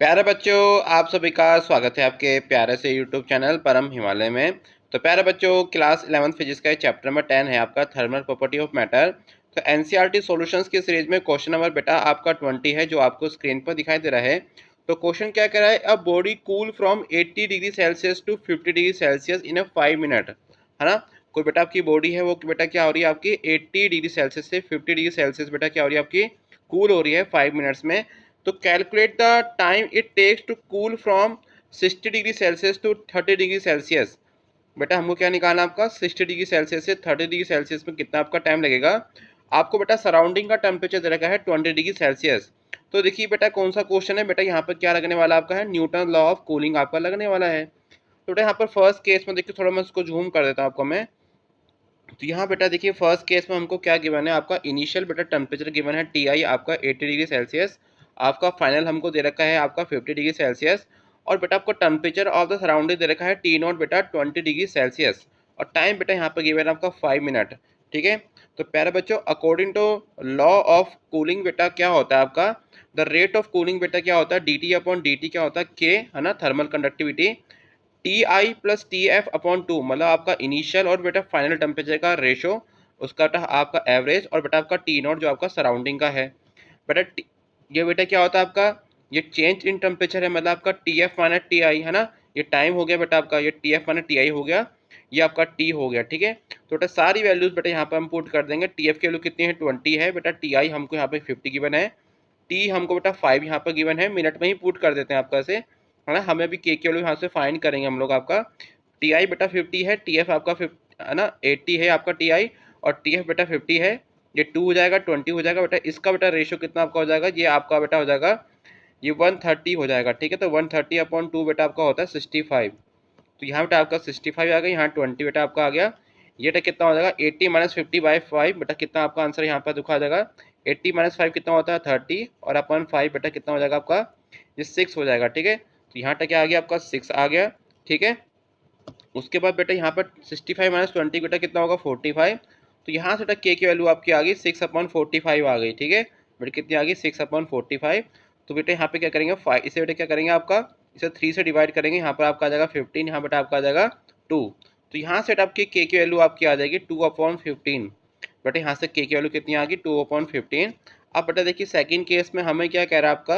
प्यारे बच्चों, आप सभी का स्वागत है आपके प्यारे से यूट्यूब चैनल परम हिमालय में। तो प्यारे बच्चों, क्लास 11th फिजिक्स का चैप्टर नंबर 10 है आपका थर्मल प्रॉपर्टी ऑफ मैटर। तो एनसीईआरटी सॉल्यूशंस की सीरीज में क्वेश्चन नंबर बेटा आपका 20 है, जो आपको स्क्रीन पर दिखाई दे रहा है। तो क्वेश्चन क्या कह रहा है, a body cool from 80 degree Celsius to 50 degree Celsius in 5 minute, है ना। कोई बेटा आपकी बॉडी है, वो बेटा क्या हो रही है आपकी 80 डिग्री सेल्सियस से 50 डिग्री सेल्सियस बेटा क्या हो रही है आपकी कूल हो रही है 5 मिनट्स में। तो calculate the time it takes to cool from 60 degree Celsius to 30 degree Celsius. बेटा हमको क्या निकालना है आपका 60 डिग्री सेल्सियस से 30 डिग्री सेल्सियस में कितना आपका टाइम लगेगा। आपको बेटा सराउंडिंग का टेम्परेचर दे रखा है 20 डिग्री सेल्सियस। तो देखिए बेटा कौन सा क्वेश्चन है, बेटा यहाँ पर क्या लगने वाला आपका है, न्यूटन लॉ ऑफ कूलिंग आपका लगने वाला है। तो बेटा यहाँ पर फर्स्ट केस में देखिए, थोड़ा मैं इसको जूम कर देता हूँ आपको मैं। तो यहाँ बेटा देखिए फर्स्ट केस में हमको क्या गिवन है, आपका इनिशियल बेटा टेम्परेचर गिवन है टी आई आपका 80 डिग्री सेल्सियस। आपका फाइनल हमको दे रखा है आपका 50 डिग्री सेल्सियस। और बेटा आपको टेम्परेचर ऑफ द सराउंडिंग दे रखा है टी नॉट बेटा 20 डिग्री सेल्सियस। और टाइम बेटा यहाँ पर गिवन है आपका 5 मिनट। ठीक है। तो प्यारे बच्चों, according to law of cooling बेटा क्या होता है आपका, द रेट ऑफ कूलिंग बेटा क्या होता है, D T upon D T क्या होता है के, है ना, thermal conductivity. T I plus T F upon two, मतलब आपका इनिशियल और बेटा फाइनल टेम्परेचर का रेशो, उसका बेटा आपका एवरेज, और बेटा आपका टी नॉट जो आपका सराउंडिंग का है। बेटा ये बेटा क्या होता है आपका, ये चेंज इन टेम्परेचर है, मतलब आपका T F minus T I, है ना। ये टाइम हो गया बेटा आपका, ये T F minus T I हो गया, ये आपका टी हो गया। ठीक है। तो बेटा सारी वैल्यूज बेटा यहाँ पर हम पुट कर देंगे। टी एफ की वैल्यू कितनी है 20 है बेटा, टी आई हमको यहाँ पे 50 गिवन है, टी हमको बेटा 5 यहाँ पर गिवन है। मिनट में ही पुट कर देते हैं आपका से, है ना। हमें अभी के वैल्यू यहाँ से फाइंड करेंगे हम लोग। आपका टी आई बेटा 50 है, टी एफ आपका 50 है ना, 80 है आपका टी आई, और टी एफ बेटा 50 है। ये 2 हो जाएगा, 20 हो जाएगा बेटा। इसका बेटा रेशो कितना आपका हो जाएगा, ये आपका बेटा हो जाएगा ये 130 हो जाएगा। ठीक है। तो 130 अपॉन 2 बेटा आपका होता है 65। तो यहाँ बेटा आपका 65 आ गया, यहाँ 20 बेटा आपका आ गया। ये बेटा कितना हो जाएगा 80 माइनस 50/5 बेटा, कितना आपका आंसर यहाँ पर दिखा जाएगा 80 माइनस 5 कितना होता है 30, और अपन 5 बेटा कितना हो जाएगा आपका ये 6 हो जाएगा। ठीक है। तो यहाँ तक क्या आ गया आपका 6 आ गया। ठीक है। उसके बाद बेटा यहाँ पर 65 माइनस 20 बेटा कितना होगा 45। तो यहाँ से बेटा के की वैल्यू आपकी आ गई 6/45 आ गई। ठीक है। बेटा कितनी आ गई 6/45। तो बेटा यहाँ पे क्या करेंगे 5, इसे बेटा क्या करेंगे आपका, इसे 3 से डिवाइड करेंगे, यहाँ पर आपका आ जाएगा 15, यहाँ बेटा आपका आ जाएगा 2। तो यहाँ से आपकी के की वैल्यू आपकी आ जाएगी 2/15। बेटा यहाँ से के की वैल्यू कितनी आ गई 2/15। अब बेटा देखिए सेकंड केस में हमें क्या कह रहा है आपका,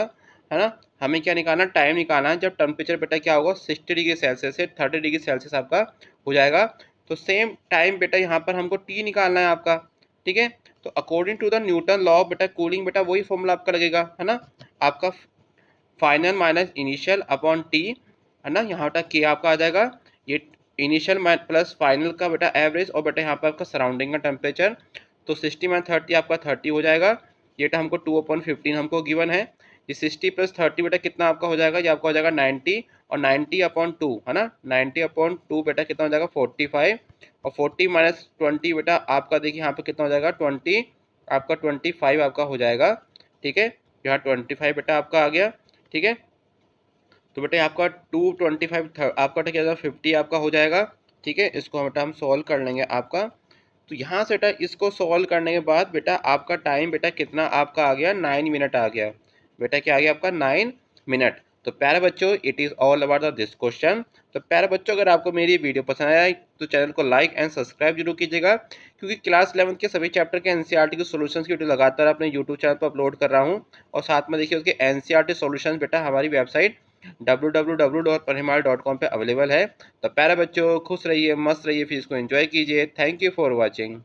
है ना, हमें क्या निकालना, टाइम निकालना है जब टेम्परेचर बेटा क्या होगा 60 डिग्री सेल्सियस से 30 डिग्री सेल्सियस आपका हो जाएगा। तो सेम टाइम बेटा यहाँ पर हमको टी निकालना है आपका। ठीक है। तो according to the Newton law बेटा कूलिंग बेटा वही फॉर्मूला आपका लगेगा, है ना, आपका final minus initial upon T, है ना। यहाँ बेटा के आपका आ जाएगा ये इनिशियल प्लस फाइनल का बेटा एवरेज, और बेटा यहाँ पर आपका सराउंडिंग का टेम्परेचर। तो 60 माइनस 30 आपका 30 हो जाएगा। ये बेटा हमको 2/15 हमको गिवन है। ये 60 प्लस 30 बेटा कितना आपका हो जाएगा, ये आपका हो जाएगा 90, और 90/2 है ना, 90/2 बेटा कितना हो जाएगा 45, और 40 माइनस 20 बेटा आपका देखिए यहाँ पे कितना हो जाएगा 20, आपका 25 आपका हो जाएगा। ठीक है। यहाँ 25 बेटा आपका आ गया। ठीक है। तो बेटा आपका 225 आपका क्या होगा 50 आपका हो जाएगा। ठीक है। इसको बेटा हम सॉल्व कर लेंगे आपका। तो यहाँ से बेटा इसको सॉल्व करने के बाद बेटा आपका टाइम बेटा कितना आपका आ गया 9 मिनट आ गया। बेटा क्या आ गया आपका 9 मिनट। तो प्यारे बच्चों, it is all about this question. तो प्यारे बच्चों, अगर आपको मेरी वीडियो पसंद आया तो चैनल को लाइक एंड सब्सक्राइब जरूर कीजिएगा, क्योंकि क्लास 11 के सभी चैप्टर के एनसीईआरटी के सॉल्यूशंस की वीडियो लगातार अपने यूट्यूब चैनल पर अपलोड कर रहा हूँ। और साथ में देखिए उसके एनसीईआरटी सॉल्यूशंस बेटा हमारी वेबसाइट www.parhimal.com पे अवेलेबल है। तो प्यारे बच्चों, खुश रहिए, मस्त रहिए, फिर इसको एंजॉय कीजिए। Thank you for watching.